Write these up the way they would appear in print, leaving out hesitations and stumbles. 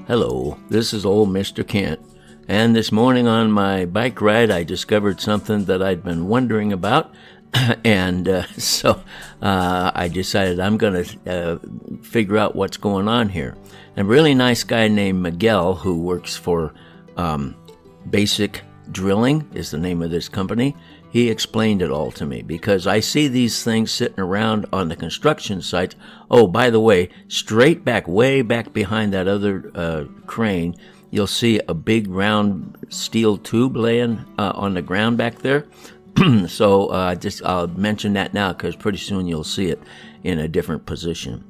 Hello, this is old Mr. Kent, and this morning on my bike ride I discovered something that I'd been wondering about, and so I decided I'm going to figure out what's going on here. A really nice guy named Miguel, who works for Basic Drilling is the name of this company. He explained it all to me because I see these things sitting around on the construction sites. Oh, by the way, straight back, way back behind that other crane, you'll see a big round steel tube laying on the ground back there. So I'll mention that now because pretty soon you'll see it in a different position.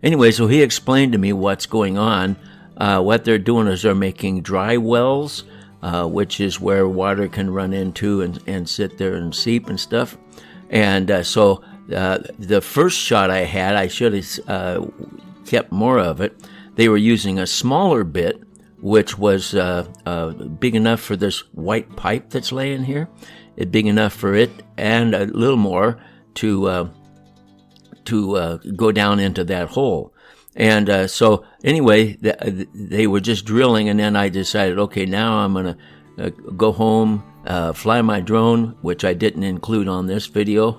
Anyway, so he explained to me what's going on. What they're doing is they're making dry wells, which is where water can run into and sit there and seep and stuff. And so the first shot I had, I should have kept more of it. They were using a smaller bit, which was big enough for this white pipe that's laying here. It's big enough for it and a little more to go down into that hole. And so anyway, they were just drilling, and then I decided, okay, now I'm going to go home, fly my drone, which I didn't include on this video,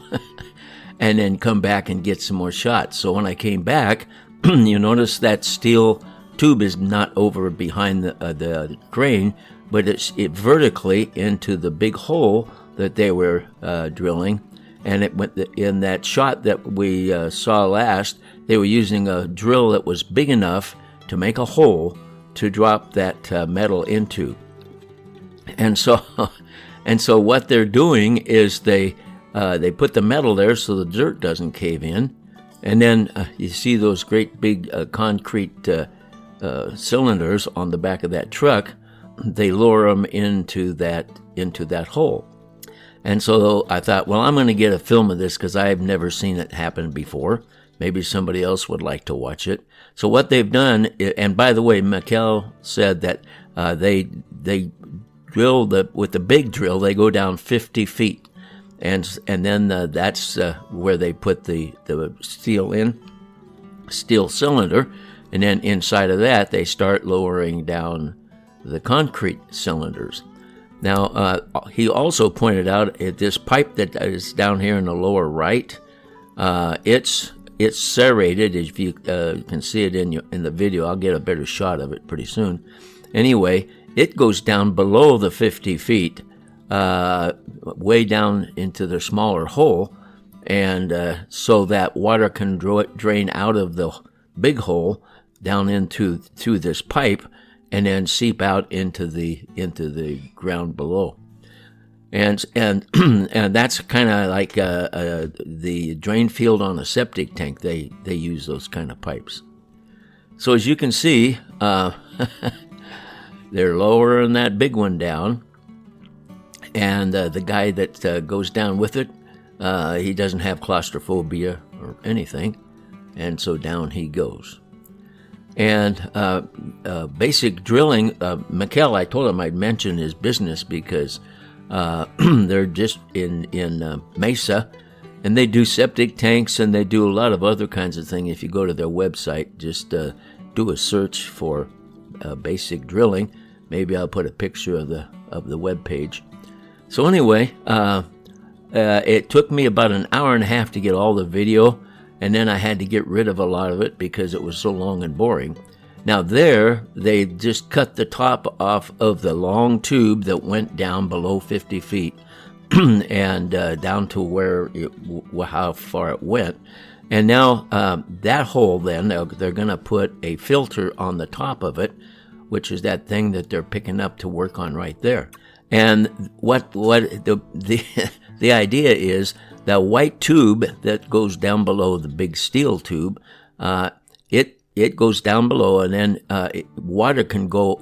and then come back and get some more shots. So when I came back, you notice that steel tube is not over behind the crane, but it's vertically into the big hole that they were drilling. And it went in that shot that we saw last. They were using a drill that was big enough to make a hole to drop that metal into. And so what they're doing is they put the metal there so the dirt doesn't cave in. And then you see those great big concrete cylinders on the back of that truck. They lower them into that hole. And so I thought, well, I'm going to get a film of this because I've never seen it happen before. Maybe somebody else would like to watch it. So what they've done, and by the way, Mikel said that they drill with the big drill, they go down 50 feet. And then that's where they put the steel cylinder. And then inside of that, they start lowering down the concrete cylinders. Now, he also pointed out this pipe that is down here in the lower right, it's serrated, if you can see it in the video. I'll get a better shot of it pretty soon. Anyway, it goes down below the 50 feet, way down into the smaller hole, and so that water can drain out of the big hole down through this pipe, and then seep out into the ground below, and that's kind of like the drain field on a septic tank. They use those kind of pipes. So as you can see, they're lowering that big one down, and the guy that goes down with it, he doesn't have claustrophobia or anything, and so down he goes. And Basic Drilling, Mikel, I told him I'd mention his business because they're just in Mesa, and they do septic tanks, and they do a lot of other kinds of things. If you go to their website, just do a search for Basic Drilling. Maybe I'll put a picture of the web page. So anyway, it took me about an hour and a half to get all the video. And then I had to get rid of a lot of it because it was so long and boring. Now they just cut the top off of the long tube that went down below 50 feet and down to how far it went. And now that hole, then, they're going to put a filter on the top of it, which is that thing that they're picking up to work on right there. And what the idea is, that white tube that goes down below the big steel tube, it goes down below, and then water can go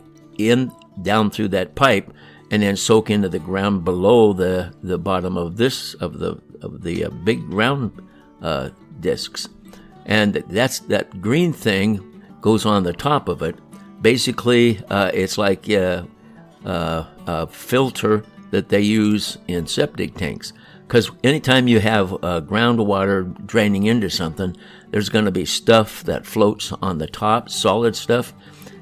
down through that pipe, and then soak into the ground below the bottom of the big round discs, and that green thing goes on the top of it. Basically, it's like a filter that they use in septic tanks. Because anytime you have groundwater draining into something, there's going to be stuff that floats on the top, solid stuff,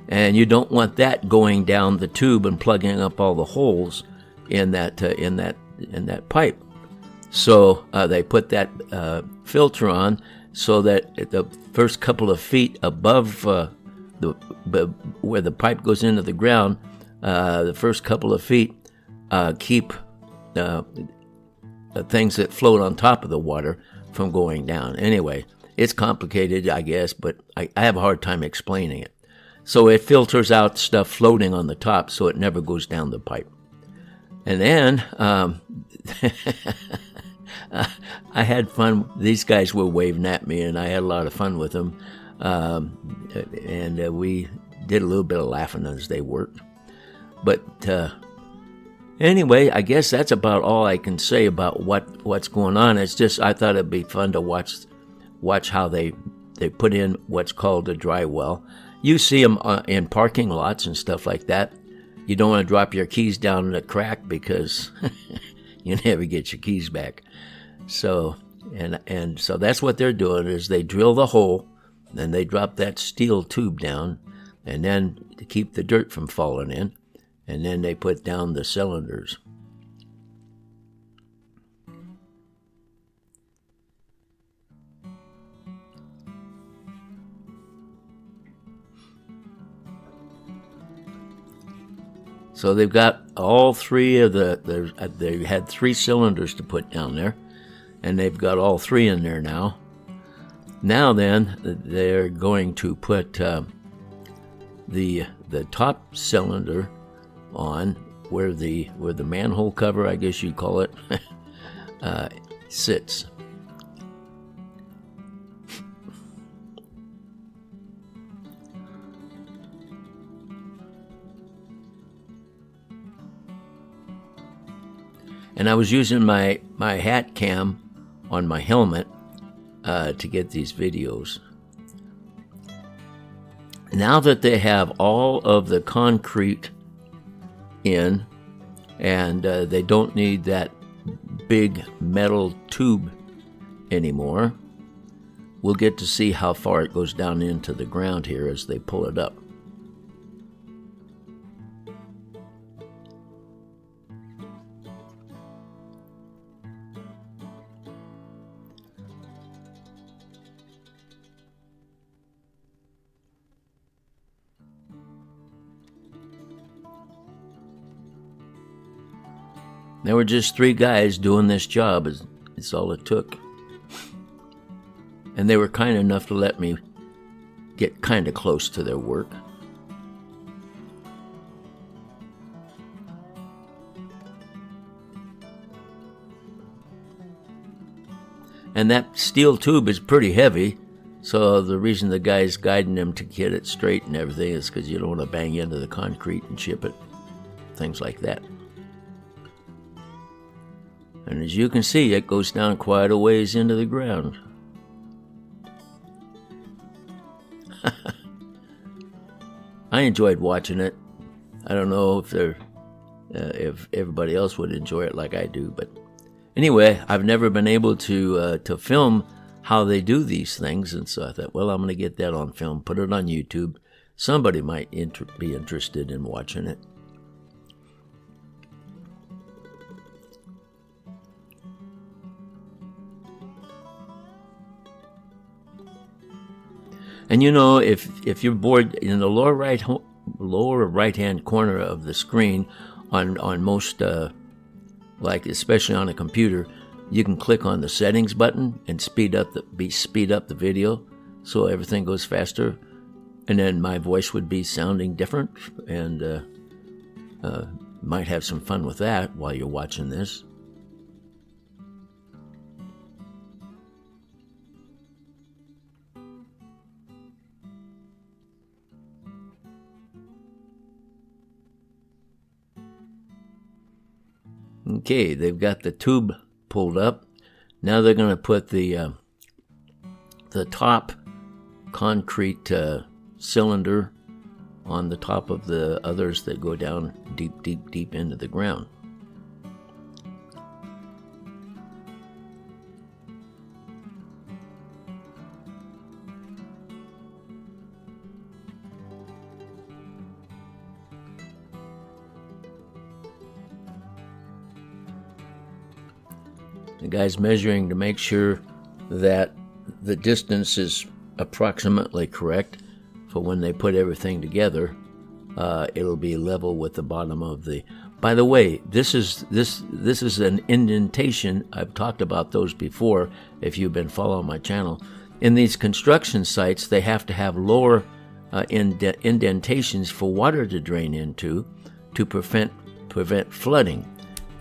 and you don't want that going down the tube and plugging up all the holes in that pipe. So they put that filter on so that the first couple of feet above where the pipe goes into the ground, the first couple of feet keep things that float on top of the water from going down. Anyway, it's complicated, I guess, but I have a hard time explaining it. So it filters out stuff floating on the top so it never goes down the pipe. And then I had fun. These guys were waving at me, and I had a lot of fun with them. And we did a little bit of laughing as they worked. But anyway, I guess that's about all I can say about what's going on. It's just I thought it'd be fun to watch how they put in what's called a dry well. You see them in parking lots and stuff like that. You don't want to drop your keys down in a crack because you never get your keys back. So and so that's what they're doing is they drill the hole, then they drop that steel tube down, and then to keep the dirt from falling in, and then they put down the cylinders. So they've got all three of they had 3 cylinders to put down there, and they've got all 3 in there now. Now then, they're going to put the top cylinder on where the manhole cover, I guess you'd call it, sits. And I was using my hat cam on my helmet to get these videos. Now that they have all of the concrete in, and they don't need that big metal tube anymore, we'll get to see how far it goes down into the ground here as they pull it up. There were just 3 guys doing this job. It's all it took. And they were kind enough to let me get kind of close to their work. And that steel tube is pretty heavy, so the reason the guy's guiding them to get it straight and everything is because you don't want to bang into the concrete and chip it, things like that. And as you can see, it goes down quite a ways into the ground. I enjoyed watching it. I don't know if everybody else would enjoy it like I do, but anyway, I've never been able to film how they do these things, and so I thought, well, I'm going to get that on film, put it on YouTube. Somebody might be interested in watching it. And you know, if you're bored, in the lower right hand corner of the screen, on most like especially on a computer, you can click on the settings button and speed up the video, so everything goes faster. And then my voice would be sounding different, and might have some fun with that while you're watching this. Okay, they've got the tube pulled up. Now they're going to put the top concrete cylinder on the top of the others that go down deep into the ground. The guy's measuring to make sure that the distance is approximately correct for when they put everything together. It'll be level with the bottom of the... By the way, this is an indentation. I've talked about those before if you've been following my channel. In these construction sites, they have to have lower indentations for water to drain into to prevent flooding.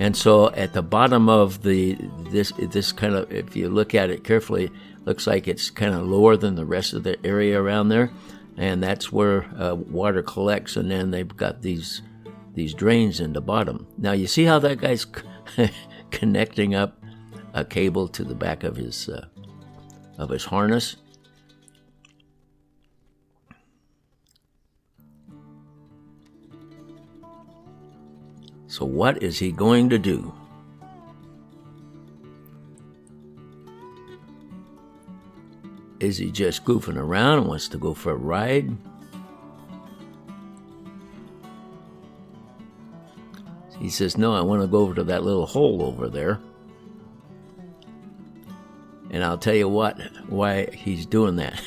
And so at the bottom of this kind of, if you look at it carefully, looks like it's kind of lower than the rest of the area around there, and that's where water collects. And then they've got these drains in the bottom. Now you see how that guy's connecting up a cable to the back of his harness. So what is he going to do? Is he just goofing around and wants to go for a ride? He says, no, I want to go over to that little hole over there. And I'll tell you why he's doing that.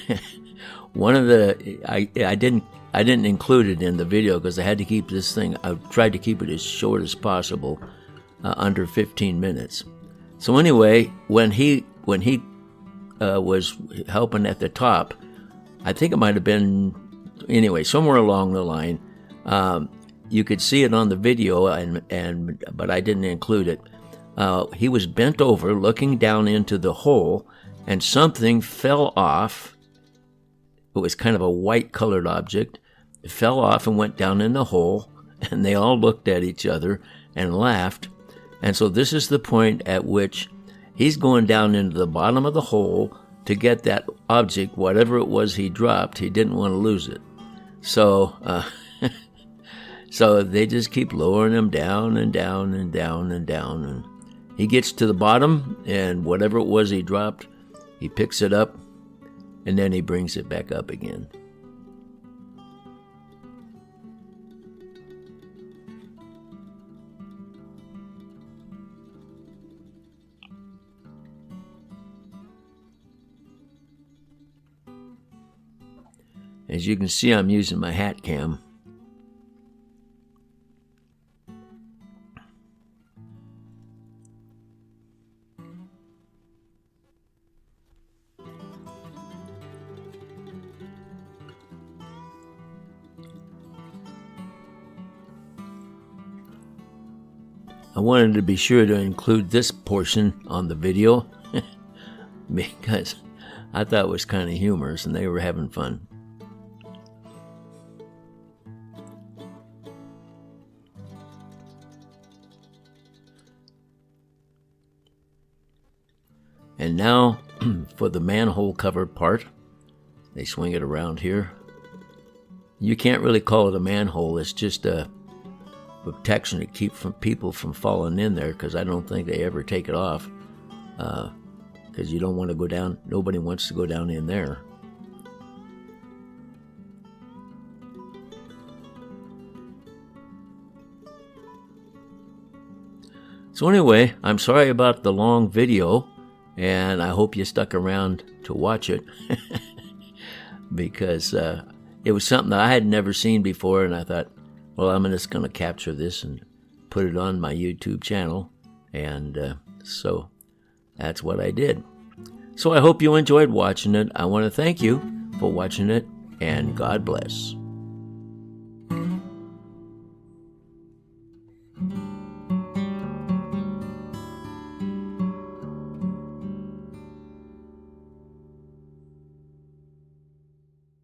One of the, I didn't include it in the video because I had to keep this thing, I tried to keep it as short as possible, under 15 minutes. So anyway, when he was helping at the top, I think it might have been, anyway, somewhere along the line, you could see it on the video, but I didn't include it. He was bent over looking down into the hole, and something fell off. It was kind of a white colored object. It fell off and went down in the hole, and they all looked at each other and laughed. And so this is the point at which he's going down into the bottom of the hole to get that object, whatever it was he dropped. He didn't want to lose it. So so they just keep lowering him down and down and down and down. And he gets to the bottom, and whatever it was he dropped, he picks it up, and then he brings it back up again. As you can see, I'm using my hat cam. I wanted to be sure to include this portion on the video because I thought it was kind of humorous and they were having fun. And now for the manhole cover part, they swing it around here. You can't really call it a manhole, it's just a protection to keep people from falling in there, because I don't think they ever take it off, because you don't want to go down, nobody wants to go down in there. So anyway, I'm sorry about the long video, and I hope you stuck around to watch it because it was something that I had never seen before, and I thought, well, I'm just going to capture this and put it on my YouTube channel, and so that's what I did. So I hope you enjoyed watching it. I want to thank you for watching it, and God bless.